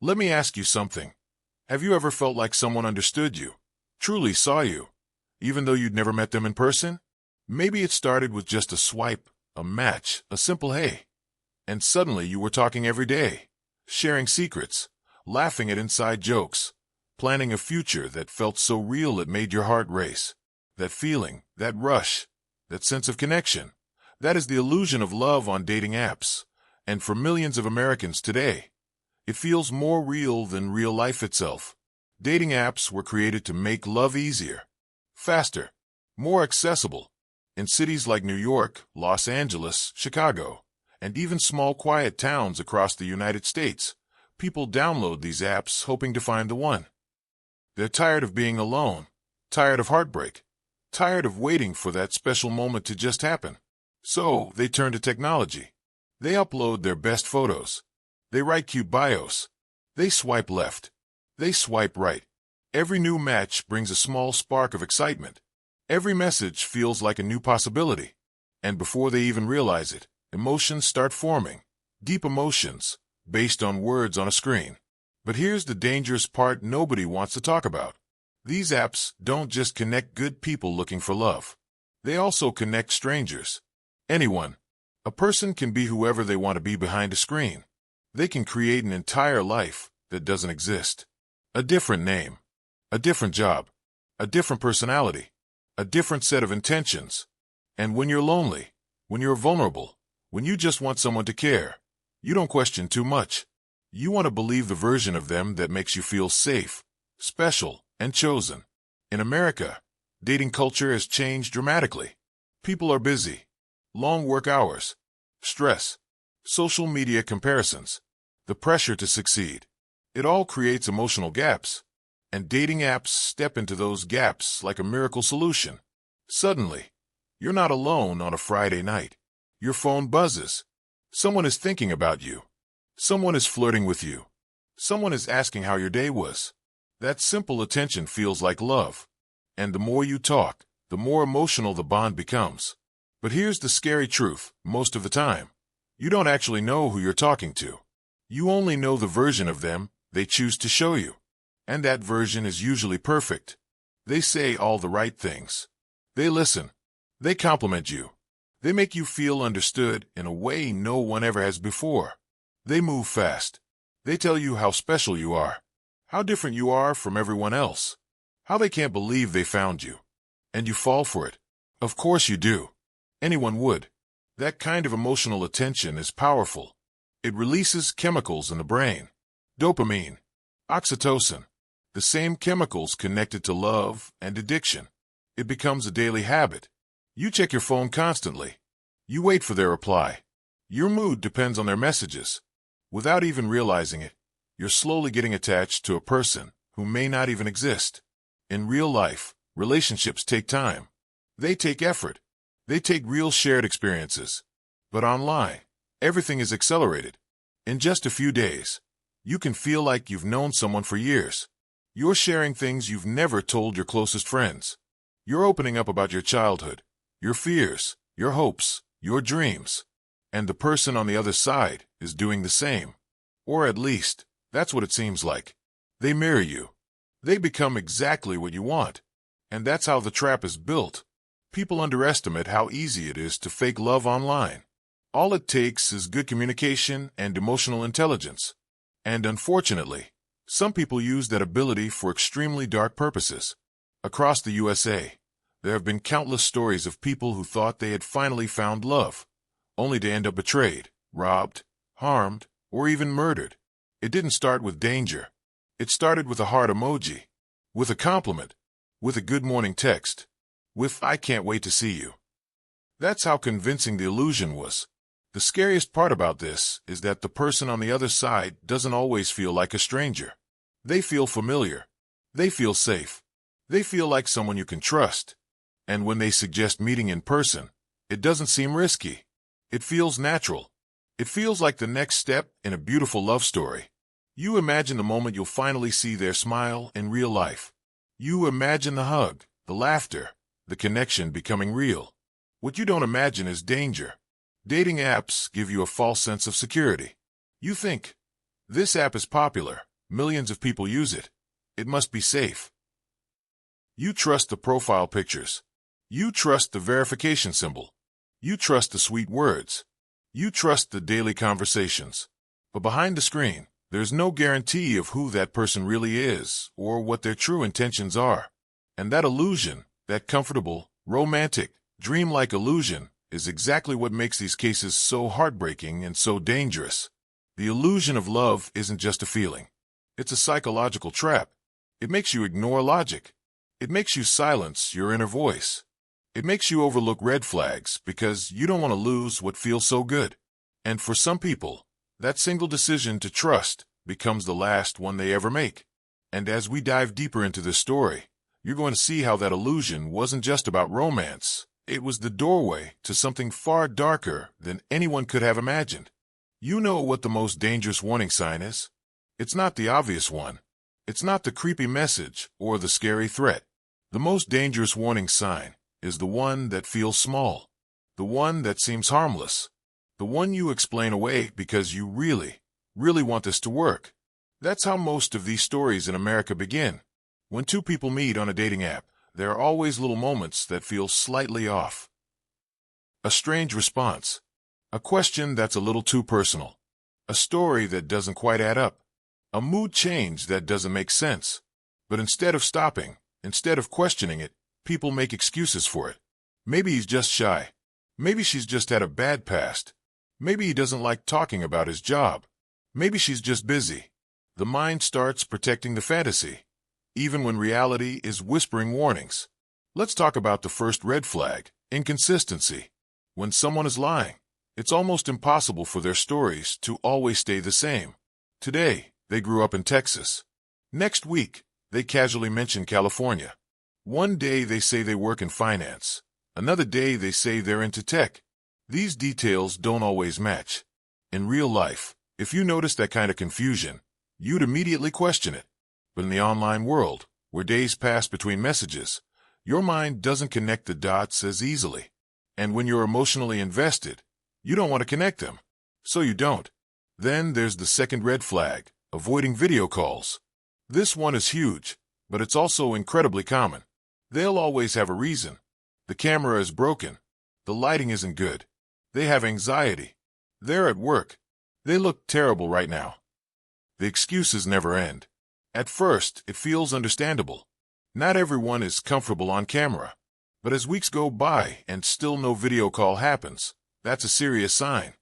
Let me ask you something. Have you ever felt like someone understood you, truly saw you, even though you'd never met them in person? Maybe it started with just a swipe, a match, a simple hey, and suddenly you were talking every day, sharing secrets, laughing at inside jokes, planning a future that felt so real it made your heart race. That feeling, that rush, that sense of connection, that is the illusion of love on dating apps. And for millions of Americans today, it feels more real than real life itself. Dating apps were created to make love easier, faster, more accessible. In cities like New York, Los Angeles, Chicago, and even small quiet towns across the United States, people download these apps hoping to find the one. They're tired of being alone, tired of heartbreak, tired of waiting for that special moment to just happen. So they turn to technology. They upload their best photos. They write cute bios. They swipe left. They swipe right. Every new match brings a small spark of excitement. Every message feels like a new possibility. And before they even realize it, emotions start forming. Deep emotions, based on words on a screen. But here's the dangerous part nobody wants to talk about. These apps don't just connect good people looking for love. They also connect strangers. Anyone. A person can be whoever they want to be behind a screen. They can create an entire life that doesn't exist. A different name, a different job, a different personality, a different set of intentions. And when you're lonely, when you're vulnerable, when you just want someone to care, you don't question too much. You want to believe the version of them that makes you feel safe, special, and chosen. In America, dating culture has changed dramatically. People are busy. Long work hours, stress, social media comparisons, the pressure to succeed. It all creates emotional gaps, and dating apps step into those gaps like a miracle solution. Suddenly, you're not alone on a Friday night. Your phone buzzes. Someone is thinking about you. Someone is flirting with you. Someone is asking how your day was. That simple attention feels like love. And the more you talk, the more emotional the bond becomes. But here's the scary truth, most of the time. You don't actually know who you're talking to. You only know the version of them they choose to show you. And that version is usually perfect. They say all the right things. They listen. They compliment you. They make you feel understood in a way no one ever has before. They move fast. They tell you how special you are, how different you are from everyone else, how they can't believe they found you. And you fall for it. Of course you do. Anyone would. That kind of emotional attention is powerful. It releases chemicals in the brain. Dopamine, oxytocin, the same chemicals connected to love and addiction. It becomes a daily habit. You check your phone constantly. You wait for their reply. Your mood depends on their messages. Without even realizing it, you're slowly getting attached to a person who may not even exist. In real life, relationships take time. They take effort. They take real shared experiences. But online, everything is accelerated. In just a few days, you can feel like you've known someone for years. You're sharing things you've never told your closest friends. You're opening up about your childhood, your fears, your hopes, your dreams. And the person on the other side is doing the same. Or at least, that's what it seems like. They mirror you. They become exactly what you want. And that's how the trap is built. People underestimate how easy it is to fake love online. All it takes is good communication and emotional intelligence. And unfortunately, some people use that ability for extremely dark purposes. Across the USA, there have been countless stories of people who thought they had finally found love, only to end up betrayed, robbed, harmed, or even murdered. It didn't start with danger. It started with a heart emoji, with a compliment, with a good morning text, with "I can't wait to see you." That's how convincing the illusion was. The scariest part about this is that the person on the other side doesn't always feel like a stranger. They feel familiar. They feel safe. They feel like someone you can trust. And when they suggest meeting in person, it doesn't seem risky. It feels natural. It feels like the next step in a beautiful love story. You imagine the moment you'll finally see their smile in real life. You imagine the hug, the laughter, the connection becoming real. What you don't imagine is danger. Dating apps give you a false sense of security. You think, this app is popular. Millions of people use it. It must be safe. You trust the profile pictures. You trust the verification symbol. You trust the sweet words. You trust the daily conversations. But behind the screen, there's no guarantee of who that person really is or what their true intentions are. And that illusion, that comfortable, romantic, dreamlike illusion, is exactly what makes these cases so heartbreaking and so dangerous. The illusion of love isn't just a feeling. It's a psychological trap. It makes you ignore logic. It makes you silence your inner voice. It makes you overlook red flags because you don't want to lose what feels so good. And for some people, that single decision to trust becomes the last one they ever make. And as we dive deeper into this story, you're going to see how that illusion wasn't just about romance. It was the doorway to something far darker than anyone could have imagined. You know what the most dangerous warning sign is? It's not the obvious one. It's not the creepy message or the scary threat. The most dangerous warning sign is the one that feels small, the one that seems harmless, the one you explain away because you really want this to work. That's how most of these stories in America begin. When two people meet on a dating app, there are always little moments that feel slightly off. A strange response, a question that's a little too personal, a story that doesn't quite add up, a mood change that doesn't make sense. But instead of stopping, instead of questioning it, people make excuses for it. Maybe he's just shy. Maybe she's just had a bad past. Maybe he doesn't like talking about his job. Maybe she's just busy. The mind starts protecting the fantasy, even when reality is whispering warnings. Let's talk about the first red flag, inconsistency. When someone is lying, it's almost impossible for their stories to always stay the same. Today, they grew up in Texas. Next week, they casually mention California. One day they say they work in finance. Another day they say they're into tech. These details don't always match. In real life, if you notice that kind of confusion, you'd immediately question it. But in the online world, where days pass between messages, your mind doesn't connect the dots as easily. And when you're emotionally invested, you don't want to connect them. So you don't. Then there's the second red flag, avoiding video calls. This one is huge, but it's also incredibly common. They'll always have a reason. The camera is broken. The lighting isn't good. They have anxiety. They're at work. They look terrible right now. The excuses never end. At first, it feels understandable. Not everyone is comfortable on camera. But as weeks go by and still no video call happens, that's a serious sign.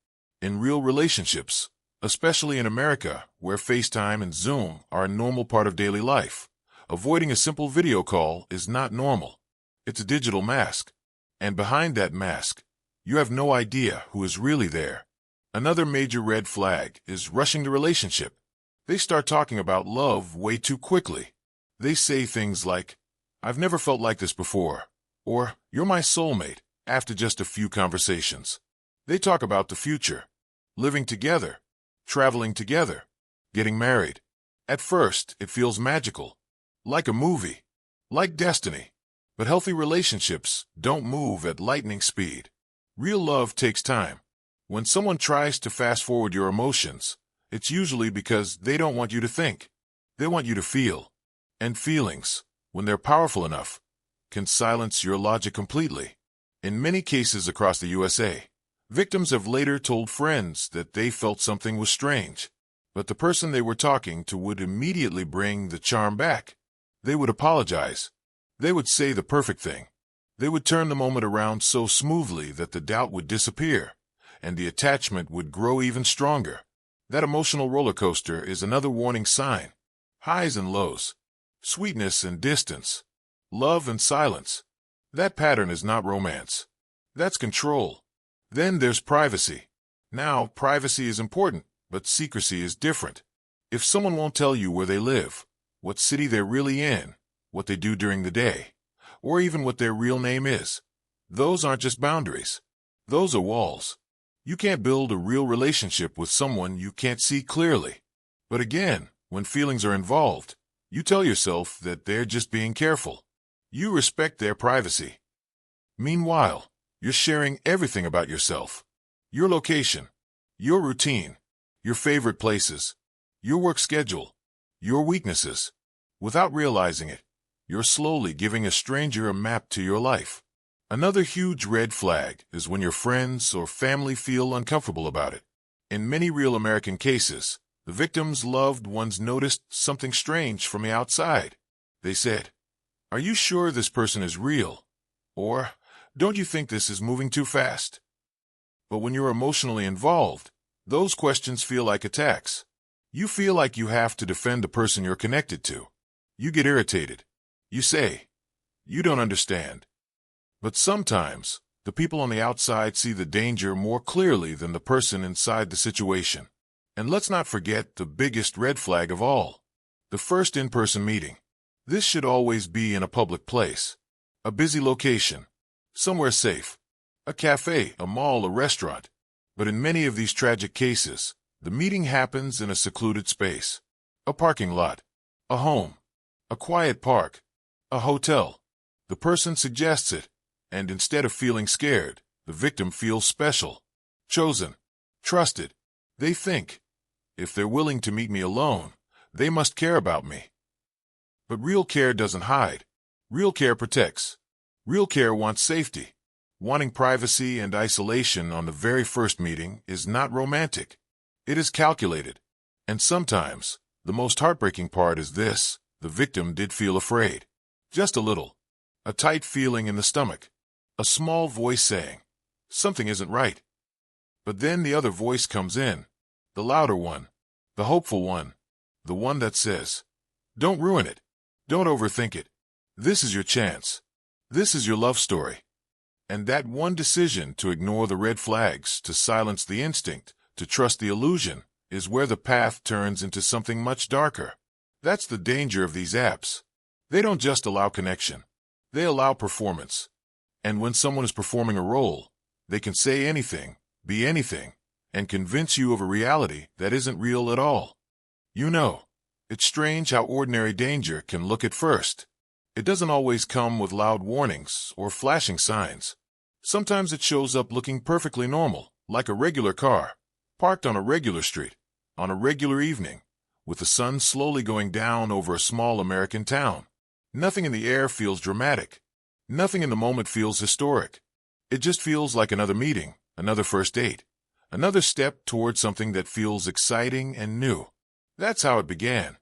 In real relationships, especially in America, where FaceTime and Zoom are a normal part of daily life, avoiding a simple video call is not normal. It's a digital mask. And behind that mask, you have no idea who is really there. Another major red flag is rushing the relationship. They start talking about love way too quickly. They say things like, "I've never felt like this before," or "You're my soulmate," after just a few conversations. They talk about the future, living together, traveling together, getting married. At first, it feels magical, like a movie, like destiny. But healthy relationships don't move at lightning speed. Real love takes time. When someone tries to fast forward your emotions, it's usually because they don't want you to think. They want you to feel. And feelings, when they're powerful enough, can silence your logic completely. In many cases across the USA, victims have later told friends that they felt something was strange. But the person they were talking to would immediately bring the charm back. They would apologize. They would say the perfect thing. They would turn the moment around so smoothly that the doubt would disappear, and the attachment would grow even stronger. That emotional roller coaster is another warning sign. Highs and lows. Sweetness and distance. Love and silence. That pattern is not romance. That's control. Then there's privacy. Now, privacy is important, but secrecy is different. If someone won't tell you where they live, what city they're really in, what they do during the day, or even what their real name is, those aren't just boundaries. Those are walls. You can't build a real relationship with someone you can't see clearly. But again, when feelings are involved, you tell yourself that they're just being careful. You respect their privacy. Meanwhile, you're sharing everything about yourself. Your location, your routine, your favorite places, your work schedule. your weaknesses. Without realizing it, you're slowly giving a stranger a map to your life. Another huge red flag is when your friends or family feel uncomfortable about it. In many real American cases, the victim's loved ones noticed something strange from the outside. They said, "Are you sure this person is real?" Or, "Don't you think this is moving too fast?" But when you're emotionally involved, those questions feel like attacks. You feel like you have to defend the person you're connected to. You get irritated. You say, "You don't understand." But sometimes, the people on the outside see the danger more clearly than the person inside the situation. And let's not forget the biggest red flag of all, the first in-person meeting. This should always be in a public place, a busy location, somewhere safe, a cafe, a mall, a restaurant. But in many of these tragic cases, the meeting happens in a secluded space, a parking lot, a home, a quiet park, a hotel. The person suggests it, and instead of feeling scared, the victim feels special, chosen, trusted. They think, if they're willing to meet me alone, they must care about me. But real care doesn't hide. Real care protects. Real care wants safety. Wanting privacy and isolation on the very first meeting is not romantic. It is calculated. And sometimes, the most heartbreaking part is this: the victim did feel afraid. Just a little. A tight feeling in the stomach. A small voice saying, "Something isn't right." But then the other voice comes in. The louder one. The hopeful one. The one that says, "Don't ruin it. Don't overthink it. This is your chance. This is your love story." And that one decision to ignore the red flags, to silence the instinct, to trust the illusion, is where the path turns into something much darker. That's the danger of these apps. They don't just allow connection. They allow performance. And when someone is performing a role, they can say anything, be anything, and convince you of a reality that isn't real at all. You know, it's strange how ordinary danger can look at first. It doesn't always come with loud warnings or flashing signs. Sometimes it shows up looking perfectly normal, like a regular car, parked on a regular street, on a regular evening, with the sun slowly going down over a small American town. Nothing in the air feels dramatic. Nothing in the moment feels historic. It just feels like another meeting, another first date, another step towards something that feels exciting and new. That's how it began.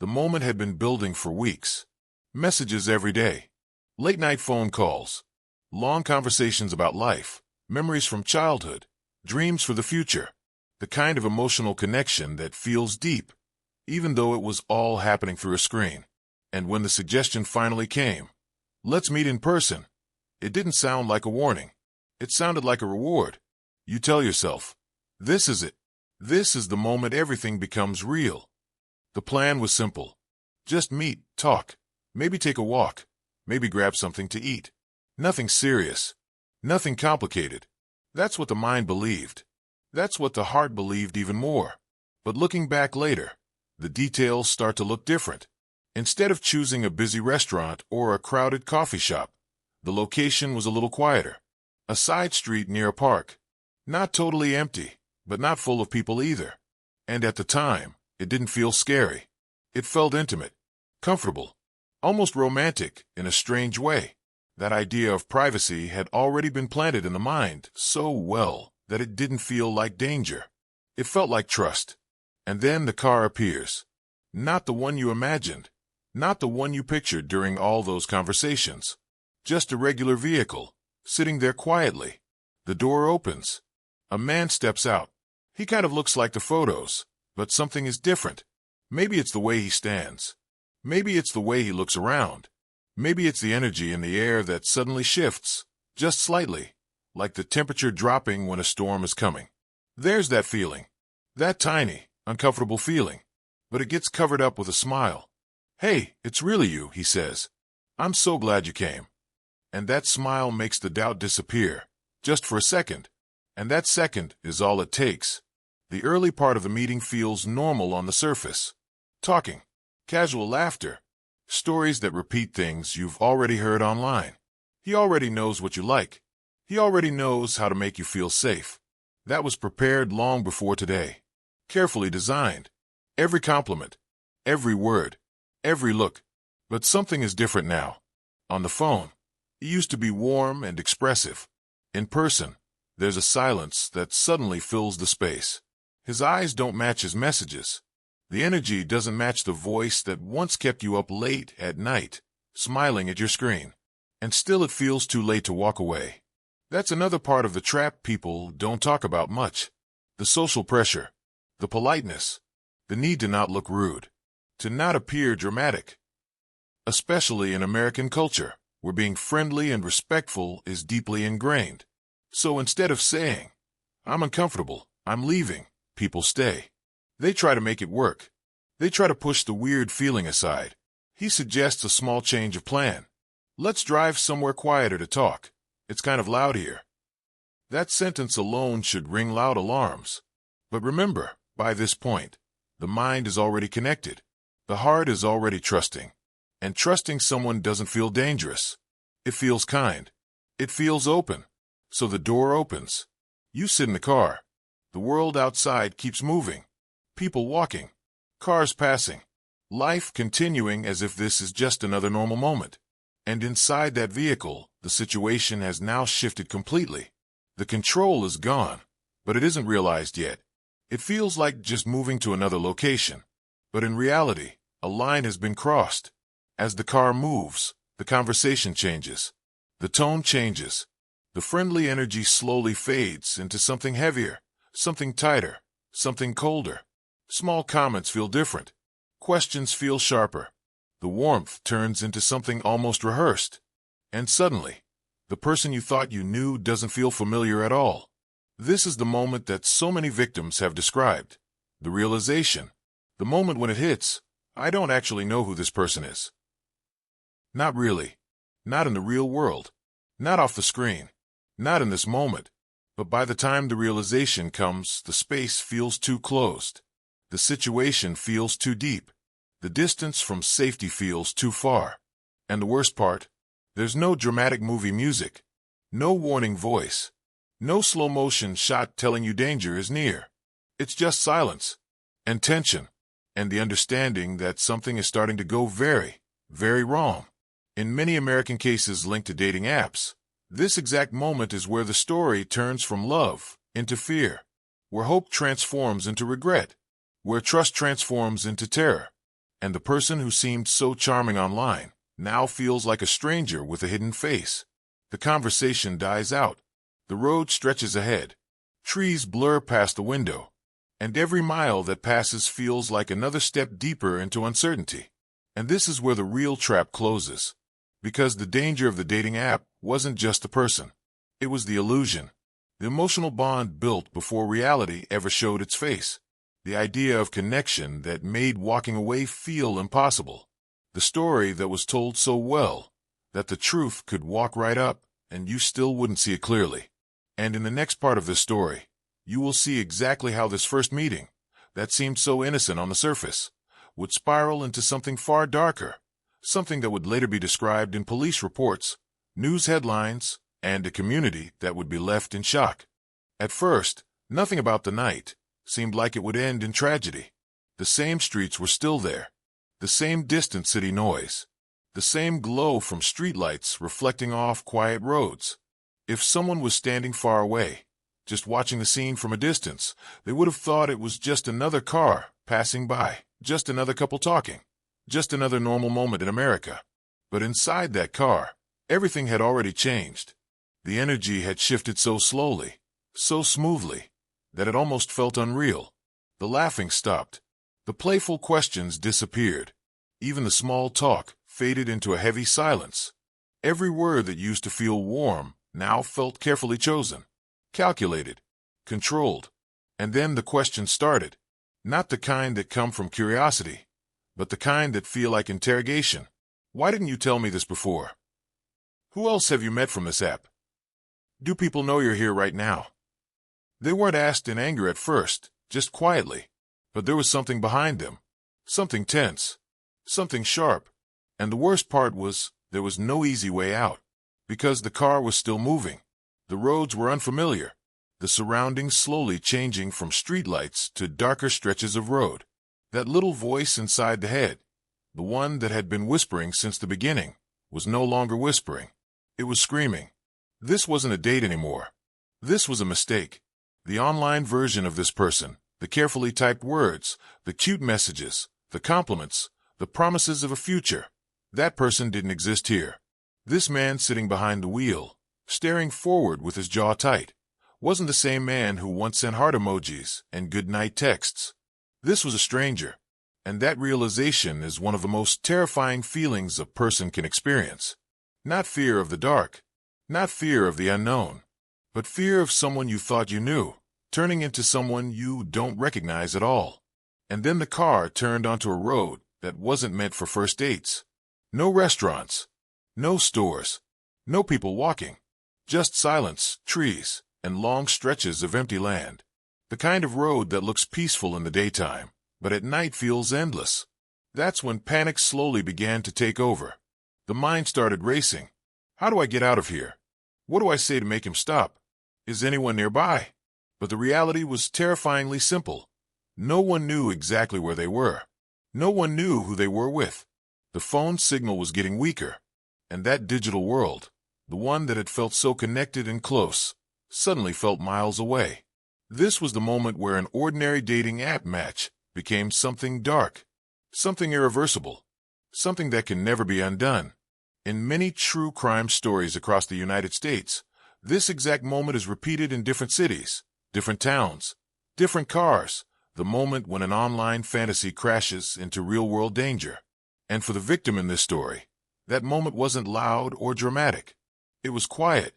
The moment had been building for weeks. Messages every day, late-night phone calls, long conversations about life, memories from childhood, dreams for the future, the kind of emotional connection that feels deep, even though it was all happening through a screen. And when the suggestion finally came, "Let's meet in person," it didn't sound like a warning. It sounded like a reward. You tell yourself, this is it. This is the moment everything becomes real. The plan was simple. Just meet, talk, maybe take a walk, maybe grab something to eat. Nothing serious. Nothing complicated. That's what the mind believed. That's what the heart believed even more. But looking back later, the details start to look different. Instead of choosing a busy restaurant or a crowded coffee shop, the location was a little quieter. A side street near a park. Not totally empty, but not full of people either. And at the time, it didn't feel scary. It felt intimate, comfortable, almost romantic in a strange way. That idea of privacy had already been planted in the mind so well that it didn't feel like danger. It felt like trust. And then the car appears. Not the one you imagined. Not the one you pictured during all those conversations. Just a regular vehicle, sitting there quietly. The door opens. A man steps out. He kind of looks like the photos, but something is different. Maybe it's the way he stands. Maybe it's the way he looks around. Maybe it's the energy in the air that suddenly shifts, just slightly, like the temperature dropping when a storm is coming. There's that feeling. That tiny, uncomfortable feeling. But it gets covered up with a smile. "Hey, it's really you," he says. "I'm so glad you came." And that smile makes the doubt disappear, just for a second. And that second is all it takes. The early part of the meeting feels normal on the surface. Talking, casual laughter, stories that repeat things you've already heard online. He already knows what you like. He already knows how to make you feel safe. That was prepared long before today. Carefully designed. Every compliment, every word, every look. But something is different now. On the phone, he used to be warm and expressive. In person, there's a silence that suddenly fills the space. His eyes don't match his messages. The energy doesn't match the voice that once kept you up late at night, smiling at your screen. And still it feels too late to walk away. That's another part of the trap people don't talk about much. The social pressure, the politeness, the need to not look rude, to not appear dramatic. Especially in American culture, where being friendly and respectful is deeply ingrained. So instead of saying, "I'm uncomfortable, I'm leaving," people stay. They try to make it work. They try to push the weird feeling aside. He suggests a small change of plan. "Let's drive somewhere quieter to talk. It's kind of loud here." That sentence alone should ring loud alarms. But remember, by this point, the mind is already connected. The heart is already trusting. And trusting someone doesn't feel dangerous. It feels kind. It feels open. So the door opens. You sit in the car. The world outside keeps moving. People walking. Cars passing. Life continuing as if this is just another normal moment. And inside that vehicle, the situation has now shifted completely. The control is gone, but it isn't realized yet. It feels like just moving to another location. But in reality, a line has been crossed. As the car moves, the conversation changes. The tone changes. The friendly energy slowly fades into something heavier, something tighter, something colder. Small comments feel different. Questions feel sharper. The warmth turns into something almost rehearsed. And suddenly, the person you thought you knew doesn't feel familiar at all. This is the moment that so many victims have described. The realization. The moment when it hits, "I don't actually know who this person is." Not really. Not in the real world. Not off the screen. Not in this moment. But by the time the realization comes, the space feels too closed. The situation feels too deep. The distance from safety feels too far. And the worst part? There's no dramatic movie music. No warning voice. No slow motion shot telling you danger is near. It's just silence. And tension. And the understanding that something is starting to go very, very wrong. In many American cases linked to dating apps, this exact moment is where the story turns from love into fear, where hope transforms into regret, where trust transforms into terror, and the person who seemed so charming online now feels like a stranger with a hidden face. The conversation dies out. The road stretches ahead. Trees blur past the window, and every mile that passes feels like another step deeper into uncertainty. And this is where the real trap closes. Because the danger of the dating app wasn't just the person. It was the illusion. The emotional bond built before reality ever showed its face. The idea of connection that made walking away feel impossible. The story that was told so well that the truth could walk right up and you still wouldn't see it clearly. And in the next part of this story, you will see exactly how this first meeting, that seemed so innocent on the surface, would spiral into something far darker. Something that would later be described in police reports, news headlines, and a community that would be left in shock. At first, nothing about the night seemed like it would end in tragedy. The same streets were still there, the same distant city noise, the same glow from streetlights reflecting off quiet roads. If someone was standing far away, just watching the scene from a distance, they would have thought it was just another car passing by, just another couple talking. Just another normal moment in America. But inside that car, everything had already changed. The energy had shifted so slowly, so smoothly, that it almost felt unreal. The laughing stopped. The playful questions disappeared. Even the small talk faded into a heavy silence. Every word that used to feel warm now felt carefully chosen, calculated, controlled. And then the questions started. Not the kind that come from curiosity, but the kind that feel like interrogation. Why didn't you tell me this before? Who else have you met from this app? Do people know you're here right now? They weren't asked in anger at first, just quietly. But there was something behind them. Something tense. Something sharp. And the worst part was, there was no easy way out. Because the car was still moving. The roads were unfamiliar. The surroundings slowly changing from streetlights to darker stretches of road. That little voice inside the head, the one that had been whispering since the beginning, was no longer whispering. It was screaming. This wasn't a date anymore. This was a mistake. The online version of this person, the carefully typed words, the cute messages, the compliments, the promises of a future, that person didn't exist here. This man sitting behind the wheel, staring forward with his jaw tight, wasn't the same man who once sent heart emojis and goodnight texts. This was a stranger, and that realization is one of the most terrifying feelings a person can experience. Not fear of the dark, not fear of the unknown, but fear of someone you thought you knew, turning into someone you don't recognize at all. And then the car turned onto a road that wasn't meant for first dates. No restaurants, no stores, no people walking, just silence, trees, and long stretches of empty land. The kind of road that looks peaceful in the daytime, but at night feels endless. That's when panic slowly began to take over. The mind started racing. How do I get out of here? What do I say to make him stop? Is anyone nearby? But the reality was terrifyingly simple. No one knew exactly where they were. No one knew who they were with. The phone signal was getting weaker, and that digital world, the one that had felt so connected and close, suddenly felt miles away. This was the moment where an ordinary dating app match became something dark, something irreversible, something that can never be undone. In many true crime stories across the United States, this exact moment is repeated in different cities, different towns, different cars, the moment when an online fantasy crashes into real-world danger. And for the victim in this story, that moment wasn't loud or dramatic. It was quiet,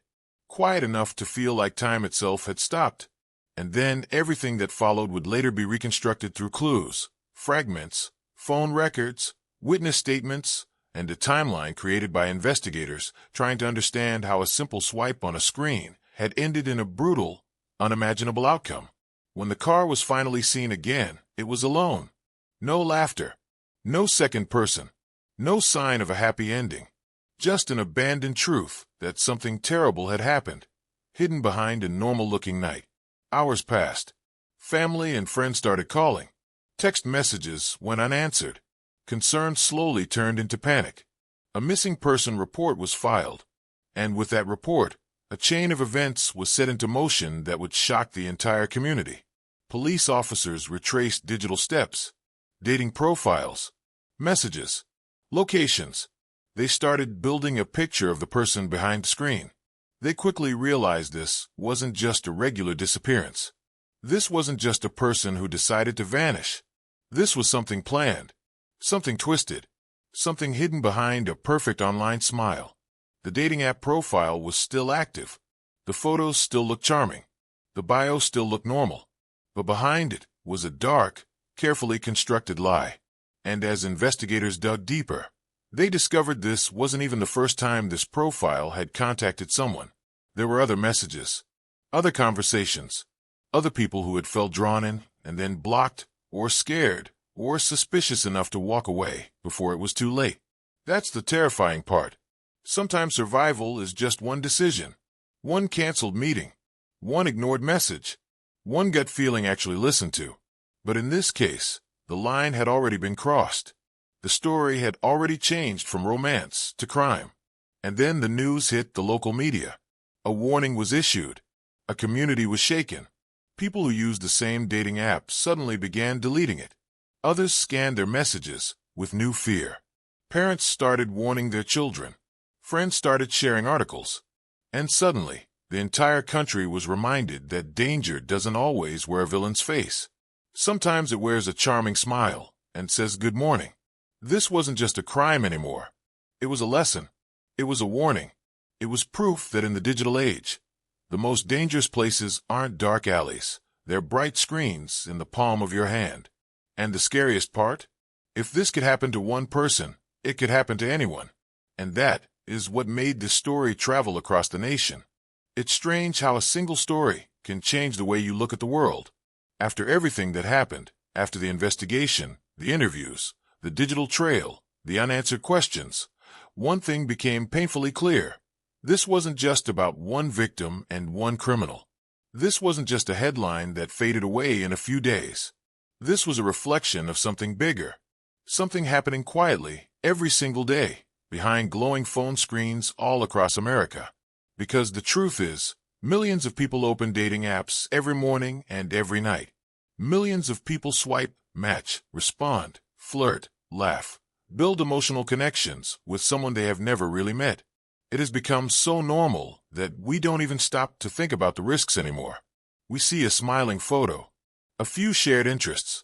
quiet enough to feel like time itself had stopped. And then everything that followed would later be reconstructed through clues, fragments, phone records, witness statements, and a timeline created by investigators trying to understand how a simple swipe on a screen had ended in a brutal, unimaginable outcome. When the car was finally seen again, it was alone. No laughter, no second person, no sign of a happy ending. Just an abandoned truth that something terrible had happened, hidden behind a normal-looking night. Hours passed. Family and friends started calling. Text messages went unanswered. Concern slowly turned into panic. A missing person report was filed. And with that report, a chain of events was set into motion that would shock the entire community. Police officers retraced digital steps, dating profiles, messages, locations. They started building a picture of the person behind the screen. They quickly realized this wasn't just a regular disappearance. This wasn't just a person who decided to vanish. This was something planned, something twisted, something hidden behind a perfect online smile. The dating app profile was still active. The photos still looked charming. The bio still looked normal. But behind it was a dark, carefully constructed lie. And as investigators dug deeper, they discovered this wasn't even the first time this profile had contacted someone. There were other messages, other conversations, other people who had felt drawn in and then blocked or scared or suspicious enough to walk away before it was too late. That's the terrifying part. Sometimes survival is just one decision, one canceled meeting, one ignored message, one gut feeling actually listened to. But in this case, the line had already been crossed. The story had already changed from romance to crime. And then the news hit the local media. A warning was issued. A community was shaken. People who used the same dating app suddenly began deleting it. Others scanned their messages with new fear. Parents started warning their children. Friends started sharing articles. And suddenly, the entire country was reminded that danger doesn't always wear a villain's face. Sometimes it wears a charming smile and says good morning. This wasn't just a crime anymore. It was a lesson. It was a warning. It was proof that in the digital age, the most dangerous places aren't dark alleys. They're bright screens in the palm of your hand. And the scariest part? If this could happen to one person, it could happen to anyone. And that is what made this story travel across the nation. It's strange how a single story can change the way you look at the world. After everything that happened, after the investigation, the interviews, the digital trail, the unanswered questions, one thing became painfully clear. This wasn't just about one victim and one criminal. This wasn't just a headline that faded away in a few days. This was a reflection of something bigger, something happening quietly every single day behind glowing phone screens all across America. Because the truth is, millions of people open dating apps every morning and every night. Millions of people swipe, match, respond, flirt, laugh, build emotional connections with someone they have never really met. It has become so normal that we don't even stop to think about the risks anymore. We see a smiling photo, a few shared interests,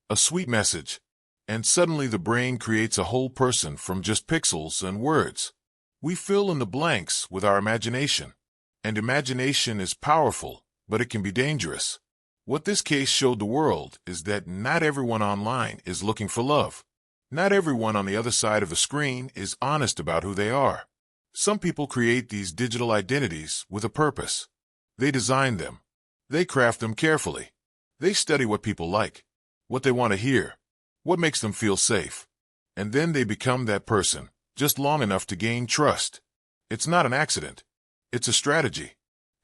a sweet message, and suddenly the brain creates a whole person from just pixels and words. We fill in the blanks with our imagination. And imagination is powerful, but it can be dangerous. What this case showed the world is that not everyone online is looking for love. Not everyone on the other side of the screen is honest about who they are. Some people create these digital identities with a purpose. They design them. They craft them carefully. They study what people like, what they want to hear, what makes them feel safe. And then they become that person, just long enough to gain trust. It's not an accident. It's a strategy.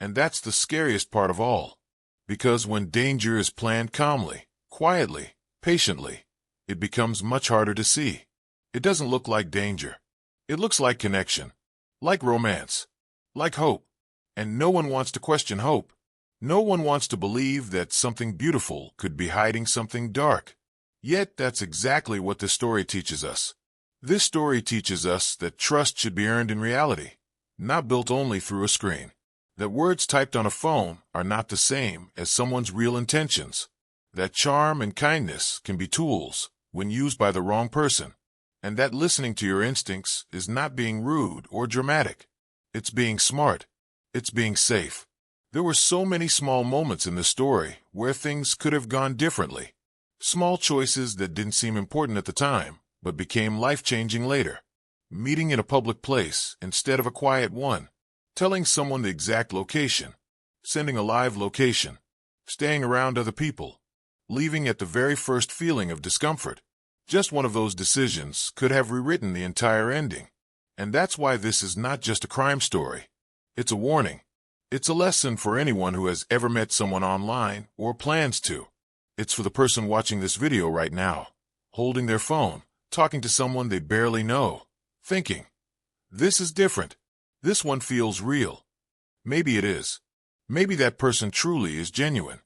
And that's the scariest part of all. Because when danger is planned calmly, quietly, patiently, it becomes much harder to see. It doesn't look like danger. It looks like connection, like romance, like hope. And no one wants to question hope. No one wants to believe that something beautiful could be hiding something dark. Yet that's exactly what this story teaches us. This story teaches us that trust should be earned in reality, not built only through a screen. That words typed on a phone are not the same as someone's real intentions. That charm and kindness can be tools when used by the wrong person. And that listening to your instincts is not being rude or dramatic. It's being smart. It's being safe. There were so many small moments in the story where things could have gone differently. Small choices that didn't seem important at the time, but became life-changing later. Meeting in a public place instead of a quiet one. Telling someone the exact location. Sending a live location. Staying around other people. Leaving at the very first feeling of discomfort. Just one of those decisions could have rewritten the entire ending. And that's why this is not just a crime story. It's a warning. It's a lesson for anyone who has ever met someone online or plans to. It's for the person watching this video right now, holding their phone, talking to someone they barely know, thinking, this is different. This one feels real. Maybe it is. Maybe that person truly is genuine.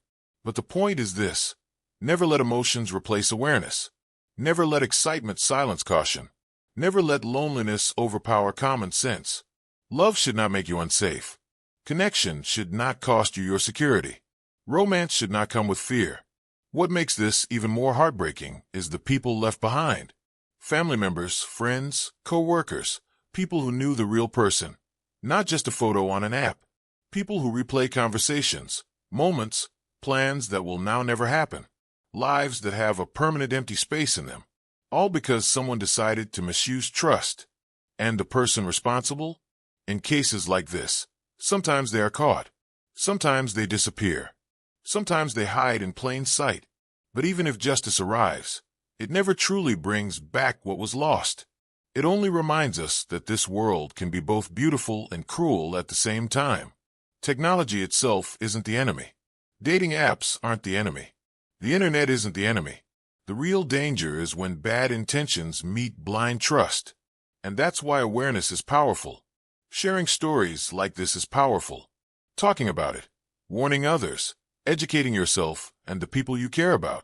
But the point is this: never let emotions replace awareness. Never let excitement silence caution. Never let loneliness overpower common sense. Love should not make you unsafe. Connection should not cost you your security. Romance should not come with fear. What makes this even more heartbreaking is the people left behind. Family members, friends, co-workers, people who knew the real person. Not just a photo on an app. People who replay conversations, moments, plans that will now never happen. Lives that have a permanent empty space in them. All because someone decided to misuse trust. And the person responsible? In cases like this, sometimes they are caught. Sometimes they disappear. Sometimes they hide in plain sight. But even if justice arrives, it never truly brings back what was lost. It only reminds us that this world can be both beautiful and cruel at the same time. Technology itself isn't the enemy. Dating apps aren't the enemy. The internet isn't the enemy. The real danger is when bad intentions meet blind trust. And that's why awareness is powerful. Sharing stories like this is powerful. Talking about it, warning others, educating yourself and the people you care about.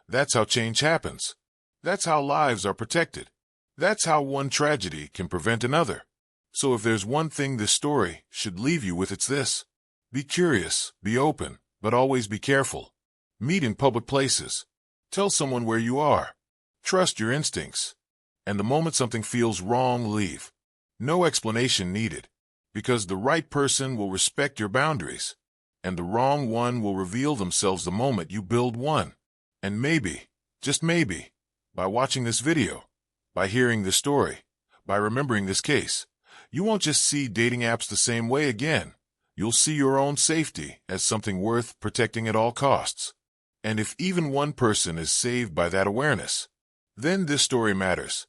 That's how change happens. That's how lives are protected. That's how one tragedy can prevent another. So if there's one thing this story should leave you with, it's this. Be curious, be open, but always be careful. Meet in public places. Tell someone where you are. Trust your instincts. And the moment something feels wrong, leave. No explanation needed. Because the right person will respect your boundaries. And the wrong one will reveal themselves the moment you build one. And maybe, just maybe, by watching this video, by hearing this story, by remembering this case, you won't just see dating apps the same way again. You'll see your own safety as something worth protecting at all costs. And if even one person is saved by that awareness, then this story matters.